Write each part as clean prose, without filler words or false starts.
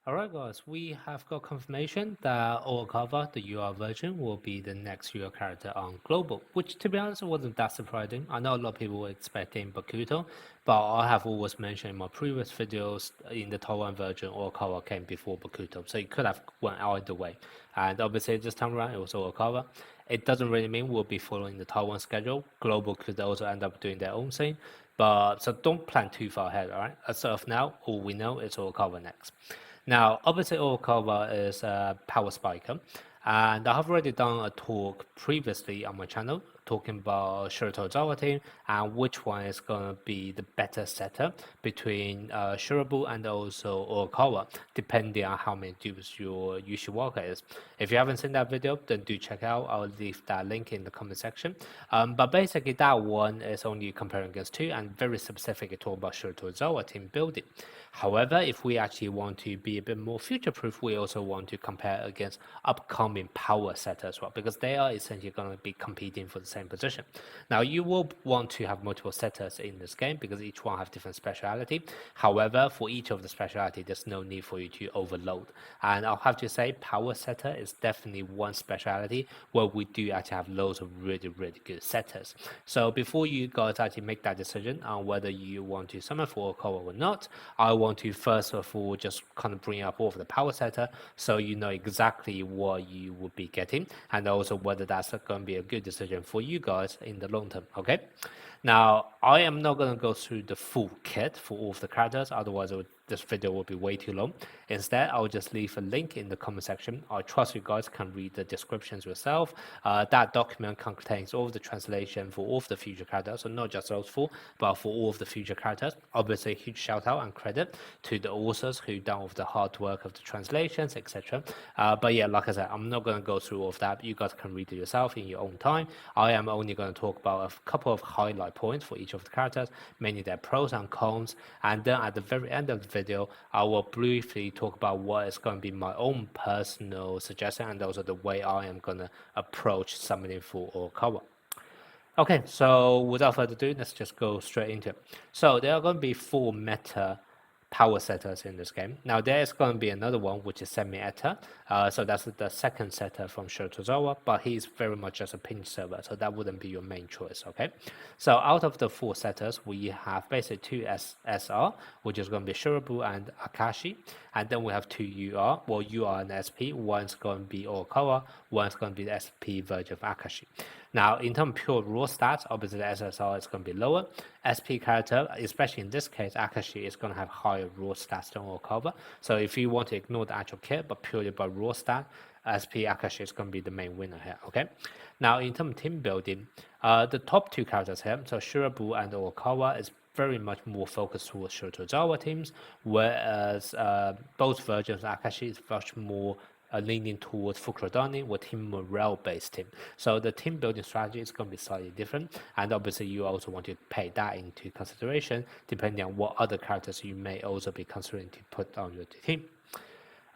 Alright guys, we have got confirmation that Oikawa, the UR version, will be the next UR character on Global, which to be honest wasn't that surprising. I know a lot of people were expecting Bakuto, but I have always mentioned in my previous videos, in the Taiwan version, Oikawa came before Bakuto, so it could have went either way. And obviously this time around it was Oikawa. It doesn't really mean we'll be following the Taiwan schedule. Global could also end up doing their own thing, but so don't plan too far ahead, alright? As of now, all we know is Oikawa next. Now, obviously, Oikawa is a power spiker, and I have already done a talk previously on my channel talking about Shirabu team and which one is going to be the better setup between Shirabu and also Oikawa, depending on how many dupes your Yushiwaka is. If you haven't seen that video, then do check out. I'll leave that link in the comment section. But basically, that one is only comparing against two and very specific talk about Shirabu team building. However, if we actually want to be a bit more future-proof, we also want to compare against upcoming power setters as well, because they are essentially going to be competing for the same position. Now, you will want to have multiple setters in this game because each one have different speciality. However, for each of the speciality, there's no need for you to overload. And I'll have to say, power setter is definitely one speciality where we do actually have loads of really, really good setters. So before you guys actually make that decision on whether you want to summon for Oikawa or not, I want to first of all just kind of bring up all of the power setter so you know exactly what you will be getting and also whether that's going to be a good decision for you guys in the long term. Okay. Now, I am not going to go through the full kit for all of the characters, otherwise this video will be way too long. Instead, I'll just leave a link in the comment section. I trust you guys can read the descriptions yourself. That document contains all of the translation for all of the future characters, so not just those four, but for all of the future characters. Obviously, a huge shout out and credit to the authors who done all of the hard work of the translations, etc. But yeah, like I said, I'm not going to go through all of that. You guys can read it yourself in your own time. I am only going to talk about a couple of highlight points for each of the characters, mainly their pros and cons, and then at the very end of the video, I will briefly talk about what is going to be my own personal suggestion and also the way I am going to approach summoning for Oikawa. Okay, so without further ado, let's just go straight into it. So there are going to be four meta power setters in this game. Now there is going to be another one which is semi-eta, so that's the second setter from Shirabu, but he's very much just a pinch server, so that wouldn't be your main choice, okay? So out of the four setters, we have basically two SSR, which is going to be Shirabu and Akaashi, and then we have two UR, well UR and SP, one's going to be Oikawa, one's going to be the SP version of Akaashi. Now, in terms of pure raw stats, obviously the SSR is going to be lower. SP character, especially in this case, Akaashi is going to have higher raw stats than Oikawa. So if you want to ignore the actual kit, but purely by raw stat, SP Akaashi is going to be the main winner here, okay? Now, in terms of team building, the top two characters here, so Shirabu and Oikawa, is very much more focused towards Shirabu teams, whereas both versions of Akaashi is much more leaning towards Fukurodani or team morale based team. So the team building strategy is going to be slightly different, and obviously you also want to pay that into consideration depending on what other characters you may also be considering to put on your team.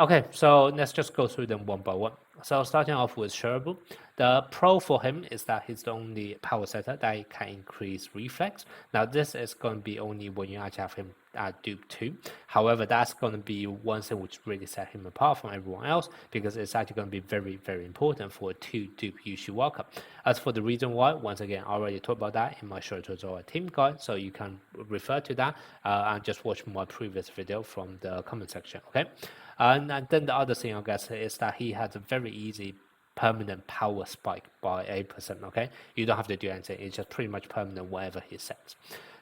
Okay, so let's just go through them one by one. So starting off with Shirabu, the pro for him is that he's the only power setter that can increase reflex. Now this is going to be only when you actually have him at dupe 2. However, that's going to be one thing which really set him apart from everyone else because it's actually going to be very, very important for a 2 dupe Yushiwaka. As for the reason why, once again, I already talked about that in my Shirabu team guide, so you can refer to that and just watch my previous video from the comment section, okay? And then the other thing I guess is that he has a very easy permanent power spike by 8%, okay? You don't have to do anything, it's just pretty much permanent whatever he sets.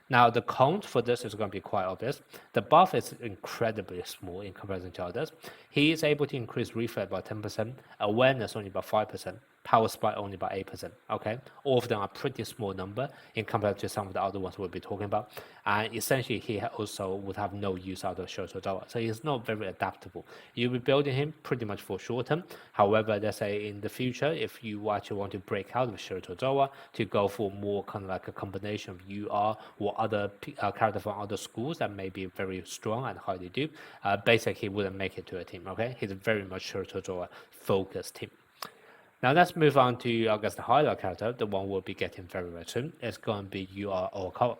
Now the cons for this is going to be quite obvious. The buff is incredibly small in comparison to others. He is able to increase reflex by 10%, awareness only by 5%, power spike only by 8%, okay? All of them are pretty small number in comparison to some of the other ones we'll be talking about. And essentially he also would have no use out of Shirabu, so he's not very adaptable. You'll be building him pretty much for short term. However, let's say in the future, if you actually want to break out of Shirabu to go for more kind of like a combination of UR or other characters from other schools that may be very strong and highly duped, basically he wouldn't make it to a team, okay? He's very much Shirabu focused team. Now let's move on to, I guess, the highlight character, the one we'll be getting very, very soon. It's going to be UR Oikawa.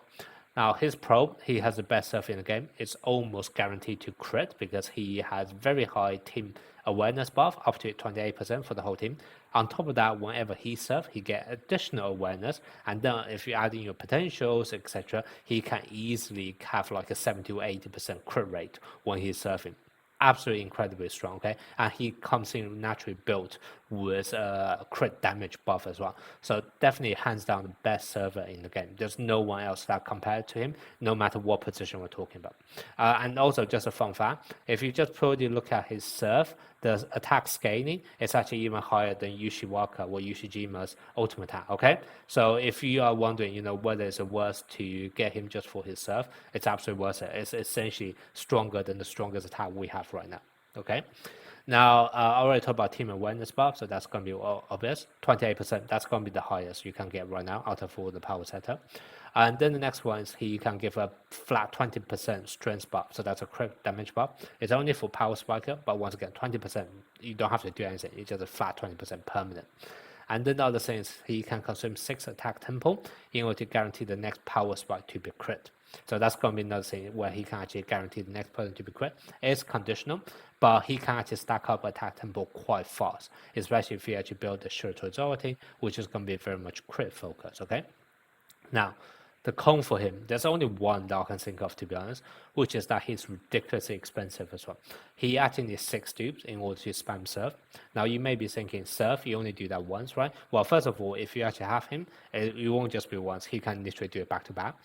Now his probe, he has the best serve in the game. It's almost guaranteed to crit because he has very high team awareness buff, up to 28% for the whole team. On top of that, whenever he serves, he get additional awareness. And then if you add in your potentials, etc., he can easily have like a 70 to 80% crit rate when he's serving. Absolutely incredibly strong, okay? And he comes in naturally built with a crit damage buff as well. So definitely hands down the best server in the game. There's no one else that compared to him, no matter what position we're talking about. And also just a fun fact, if you just purely look at his serve, the attack scaling is actually even higher than Yushiwaka or Yushijima's ultimate attack, okay? So if you are wondering, whether it's worth to get him just for his serve, it's absolutely worth it. It's essentially stronger than the strongest attack we have right now, okay? Now, I already talked about team awareness buff, so that's going to be obvious. 28%, that's going to be the highest you can get right now out of all the power setup. And then the next one is he can give a flat 20% strength buff, so that's a crit damage buff. It's only for power spiker, but once again, 20%, you don't have to do anything. It's just a flat 20% permanent. And then the other thing is he can consume 6 attack tempo in order to guarantee the next power spike to be crit. So that's going to be another thing where he can actually guarantee the next person to be crit. It's conditional, but he can actually stack up attack tempo quite fast, especially if you actually build the Shirabu authority, which is going to be very much crit focus, okay? Now, the con for him, there's only one that I can think of, to be honest, which is that he's ridiculously expensive as well. He actually needs 6 dupes in order to spam serve. Now, you may be thinking, serve, you only do that once, right? Well, first of all, if you actually have him, it won't just be once. He can literally do it back to back.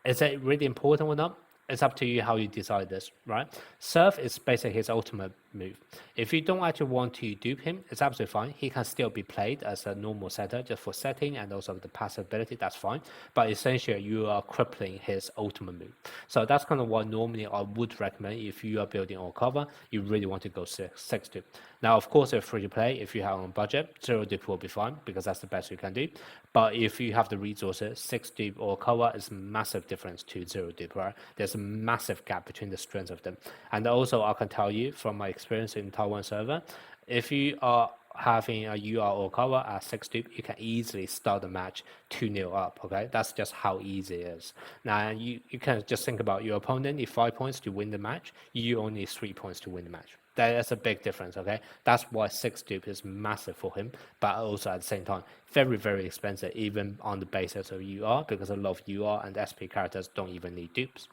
Is it really important or not? It's up to you how you decide this, right? Serve is basically his ultimate move. If you don't actually want to dupe him, it's absolutely fine. He can still be played as a normal setter just for setting and also the passive ability, that's fine. But essentially, you are crippling his ultimate move. So that's kind of what normally I would recommend if you are building Oikawa, you really want to go 6 dupe. Now, of course, if free to play, if you have on budget, 0 dupe will be fine because that's the best you can do. But if you have the resources, 6 dupe Oikawa is a massive difference to 0 dupe, right? There's a massive gap between the strengths of them. And also, I can tell you from my experience in Taiwan server, if you are having a UR Oikawa at 6 dupe, you can easily start the match 2-0 up, okay? That's just how easy it is. Now, you can just think about your opponent need 5 points to win the match, you only need 3 points to win the match. That's a big difference, okay? That's why 6 dupe is massive for him, but also at the same time, very, very expensive, even on the basis of UR, because a lot of UR and SP characters don't even need dupes.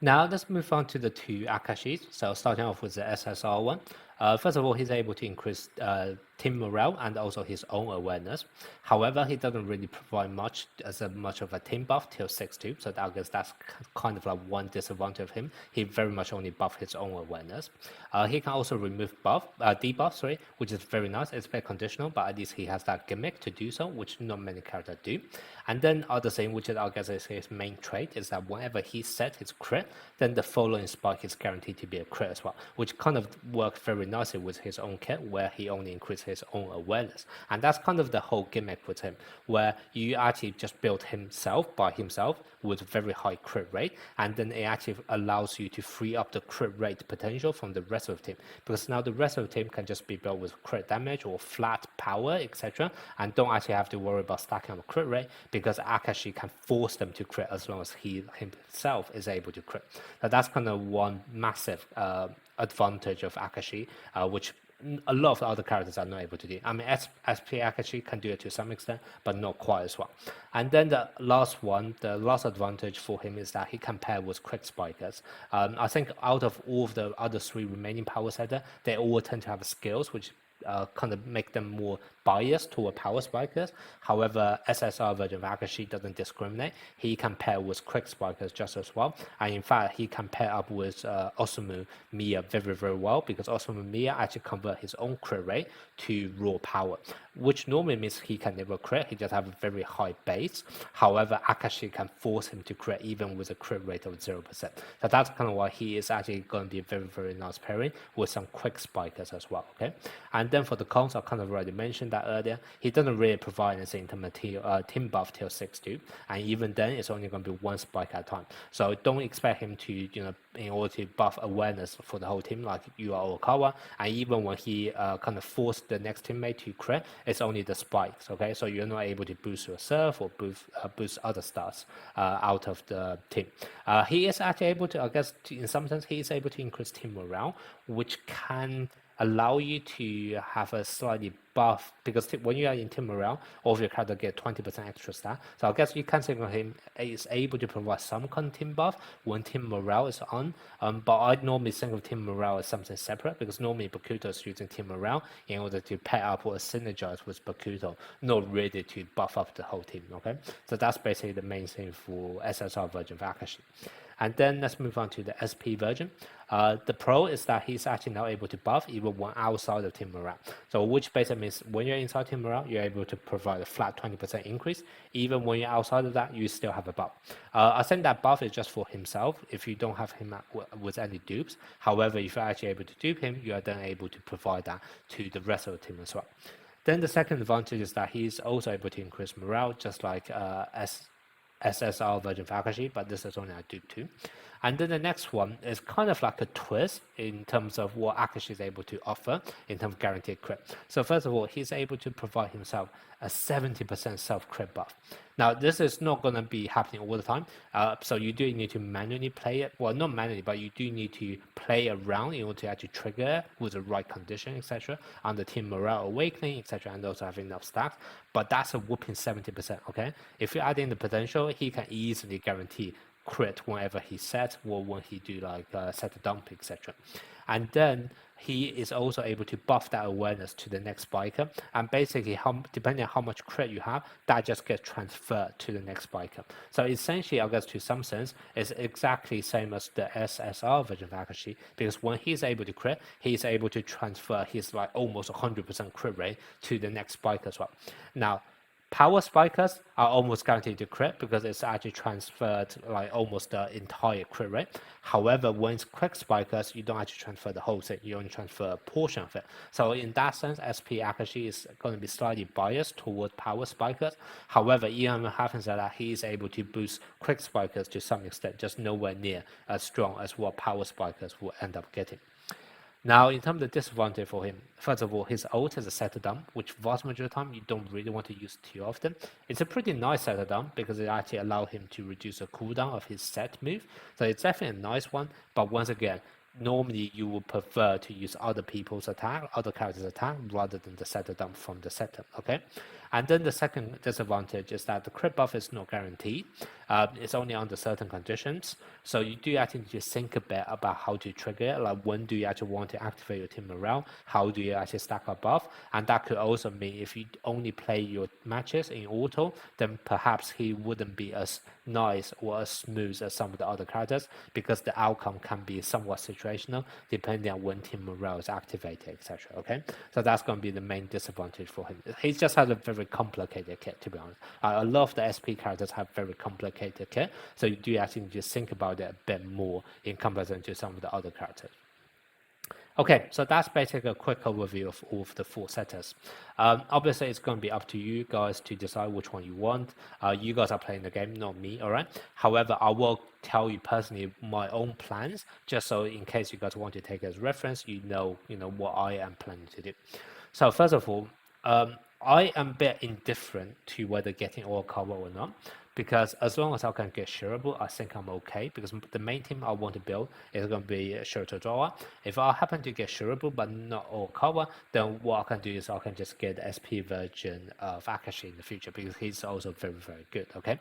Now let's move on to the 2 Akaashis. So starting off with the SSR one. First of all, he's able to increase team morale and also his own awareness. However, he doesn't really provide much of a team buff till 6-2, so I guess that's kind of like one disadvantage of him. He very much only buff his own awareness. He can also remove debuff, which is very nice. It's very conditional, but at least he has that gimmick to do so, which not many characters do. And then other thing, which is I guess is his main trait, is that whenever he sets his crit, then the following spike is guaranteed to be a crit as well, which kind of works very nicely with his own kit, where he only increases his own awareness. And that's kind of the whole gimmick with him, where you actually just build himself by himself with very high crit rate, and then it actually allows you to free up the crit rate potential from the rest of the team, because now the rest of the team can just be built with crit damage or flat power, etc., and don't actually have to worry about stacking up crit rate, because Akaashi can force them to crit as long as he himself is able to crit. So that's kind of one massive advantage of Akaashi, which a lot of other characters are not able to do. I mean, SP Akaashi can do it to some extent, but not quite as well. And then the last one, the last advantage for him is that he can pair with quick spikers. I think out of all of the other 3 remaining power setter, they all tend to have skills which kind of make them more biased toward power spikers. However, SSR version of Akaashi doesn't discriminate. He can pair with quick spikers just as well. And in fact, he can pair up with Osamu Miya very, very well, because Osamu Miya actually convert his own crit rate to raw power, which normally means he can never crit. He just have a very high base. However, Akaashi can force him to crit even with a crit rate of 0%. So that's kind of why he is actually going to be a very, very nice pairing with some quick spikers as well, okay? And then for the cons, I kind of already mentioned that earlier, he doesn't really provide anything in terms of team buff till 6 dupe, and even then it's only going to be one spike at a time. So don't expect him to, in order to buff awareness for the whole team like you are Oikawa, and even when he kind of forced the next teammate to crit, it's only the spikes, okay? So you're not able to boost yourself or boost other stats out of the team. He is actually able to, I guess, in some sense, he is able to increase team morale, which can allow you to have a slightly buff, because when you are in team morale, all of your characters get 20% extra stat. So I guess you can think of him is able to provide some kind of team buff when team morale is on. But I normally think of team morale as something separate, because normally Bakuto is using team morale in order to pair up or synergize with Bakuto, not really to buff up the whole team, okay? So that's basically the main thing for SSR version of Akaashi. And then let's move on to the SP version. The pro is that he's actually now able to buff even when outside of team morale. So which basically means when you're inside team morale, you're able to provide a flat 20% increase. Even when you're outside of that, you still have a buff. I think that buff is just for himself if you don't have him with any dupes. However, if you're actually able to dupe him, you are then able to provide that to the rest of the team as well. Then the second advantage is that he's also able to increase morale, just like SSR version of Akaashi, but this is only a dupe too. And then the next one is kind of like a twist in terms of what Akaashi is able to offer in terms of guaranteed crit. So first of all, he's able to provide himself a 70% self-crit buff. Now, this is not going to be happening all the time, so you do need to manually play it. Well, not manually, but you do need to play around in order to actually trigger it with the right condition, etc., on the team morale awakening, etc., and also have enough stacks. But that's a whooping 70%, okay? If you add in the potential, he can easily guarantee crit whenever he sets or when he do like set a dump, etc. And then he is also able to buff that awareness to the next spiker, and basically depending on how much crit you have, that just gets transferred to the next spiker. So essentially, I guess to some sense, it's exactly same as the SSR version of Akaashi, because when he's able to crit, he's able to transfer his like almost 100% crit rate to the next spiker as well. Now, power spikers are almost guaranteed to crit because it's actually transferred like almost the entire crit rate. However, when it's quick spikers, you don't actually transfer the whole thing, you only transfer a portion of it. So in that sense, SP Akaashi is going to be slightly biased toward power spikers. However, even having said that, he is able to boost quick spikers to some extent, just nowhere near as strong as what power spikers will end up getting. Now, in terms of disadvantage for him, first of all, his ult is a setter dump, which vast majority of the time you don't really want to use too often. It's a pretty nice setter dump because it actually allows him to reduce the cooldown of his set move. So it's definitely a nice one, but once again, normally you would prefer to use other people's attack, other characters' attack, rather than the setter dump from the setter, okay? And then the second disadvantage is that the crit buff is not guaranteed. It's only under certain conditions. So you do actually need to think a bit about how to trigger it, like when do you actually want to activate your team morale, how do you actually stack up buff, and that could also mean if you only play your matches in auto, then perhaps he wouldn't be as nice or as smooth as some of the other characters, because the outcome can be somewhat situational depending on when team morale is activated, etc. Okay, so that's going to be the main disadvantage for him. He just has a very complicated kit, to be honest. A lot of the SP characters have very complicated kit, so you do actually just think about it a bit more in comparison to some of the other characters. Okay, so that's basically a quick overview of all of the 4 setters. Obviously, it's going to be up to you guys to decide which one you want. You guys are playing the game, not me, all right? However, I will tell you personally my own plans, just so in case you guys want to take it as reference, you know what I am planning to do. So first of all, I am a bit indifferent to whether getting Oikawa or not, because as long as I can get Shirabu, I think I'm okay, because the main team I want to build is going to be Shiratorizawa. If I happen to get Shirabu but not Oikawa, then what I can do is I can just get the SP version of Akaashi in the future, because he's also very, very good, okay?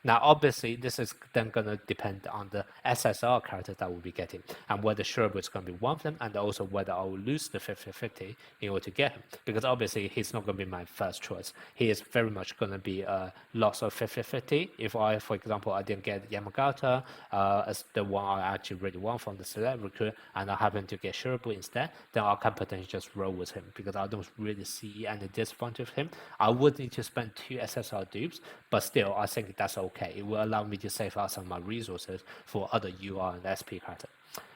Now, obviously, this is then going to depend on the SSR characters that we'll be getting, and whether Shirabu is going to be one of them, and also whether I will lose the 50-50 in order to get him, because obviously he's not going to be my first choice. He is very much going to be a loss of 50-50. If I, for example, I didn't get Yamagata as the one I actually really want from the select recruit, and I happen to get Shirabu instead, then I can potentially just roll with him, because I don't really see any disadvantage of him. I would need to spend 2 SSR dupes, but still, I think that's okay. It will allow me to save out some of my resources for other UR and SP characters.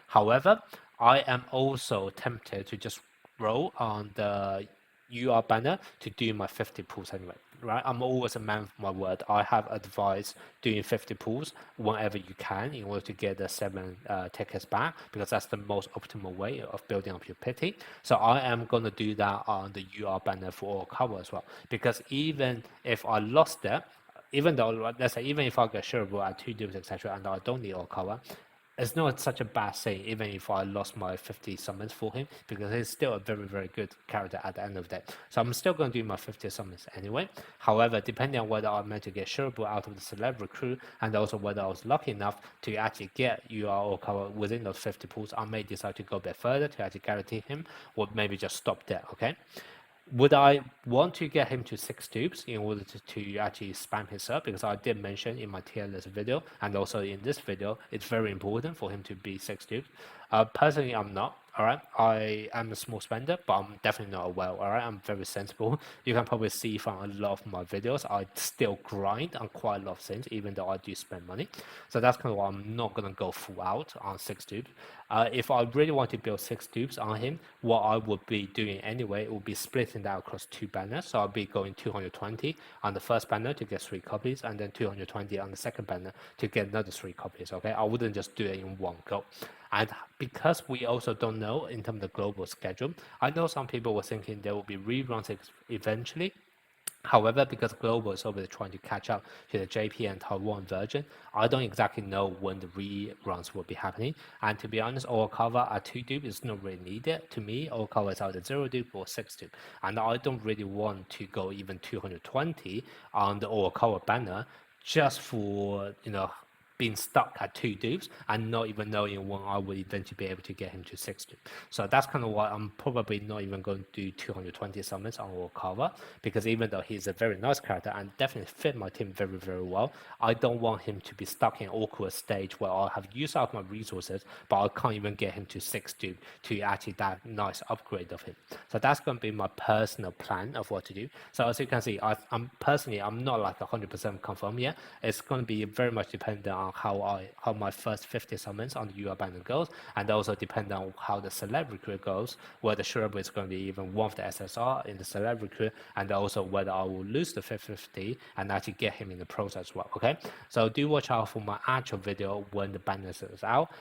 However, I am also tempted to just roll on the UR banner to do my 50 pulls anyway, right? I'm always a man of my word. I have advised doing 50 pulls whenever you can in order to get the 7 tickets back, because that's the most optimal way of building up your pity. So I am going to do that on the UR banner for Oikawa as well, because even if I lost it, even though, let's say, even if I get Shirabu at 2 dupes, etc., and I don't need Oikawa, it's not such a bad thing, even if I lost my 50 summons for him, because he's still a very, very good character at the end of the day. So I'm still going to do my 50 summons anyway. However, depending on whether I managed to get Shirabu out of the Celebrity crew, and also whether I was lucky enough to actually get UR or cover within those 50 pools, I may decide to go a bit further to actually guarantee him, or maybe just stop there, okay? Would I want to get him to 6 dupes in order to actually spam his up? Because I did mention in my tier list video and also in this video, it's very important for him to be 6 dupes. Personally, I'm not. All right, I am a small spender, but I'm definitely not a whale. All right, I'm very sensible. You can probably see from a lot of my videos, I still grind on quite a lot of things, even though I do spend money. So that's kind of why I'm not gonna go full out on 6 dupes. If I really want to build 6 dupes on him, what I would be doing anyway, it would be splitting that across 2 banners. So I'll be going 220 on the first banner to get 3 copies, and then 220 on the second banner to get another 3 copies. Okay, I wouldn't just do it in one go. And because we also don't know in terms of the global schedule, I know some people were thinking there will be reruns eventually. However, because Global is over trying to catch up to the JP and Taiwan version, I don't exactly know when the reruns will be happening. And to be honest, Oikawa at 2 dupe is not really needed. To me, Oikawa is either 0 dupe or 6 dupe. And I don't really want to go even 220 on the Oikawa banner just for, being stuck at 2 dupes and not even knowing when I would eventually be able to get him to 6 dupe. So that's kind of why I'm probably not even going to do 220 summons on Oikawa, because even though he's a very nice character and definitely fit my team very, very well, I don't want him to be stuck in an awkward stage where I have used up my resources, but I can't even get him to 6 dupe to actually that nice upgrade of him. So that's going to be my personal plan of what to do. So as you can see, I'm not like 100% confirmed yet. It's going to be very much dependent on how my first 50 summons on the UR banner goes, and also depend on how the Celebrity crew goes, whether Shirabu is going to be even one of the SSR in the Celebrity crew, and also whether I will lose the 50 and actually get him in the process as well. Okay, so do watch out for my actual video when the banner is out,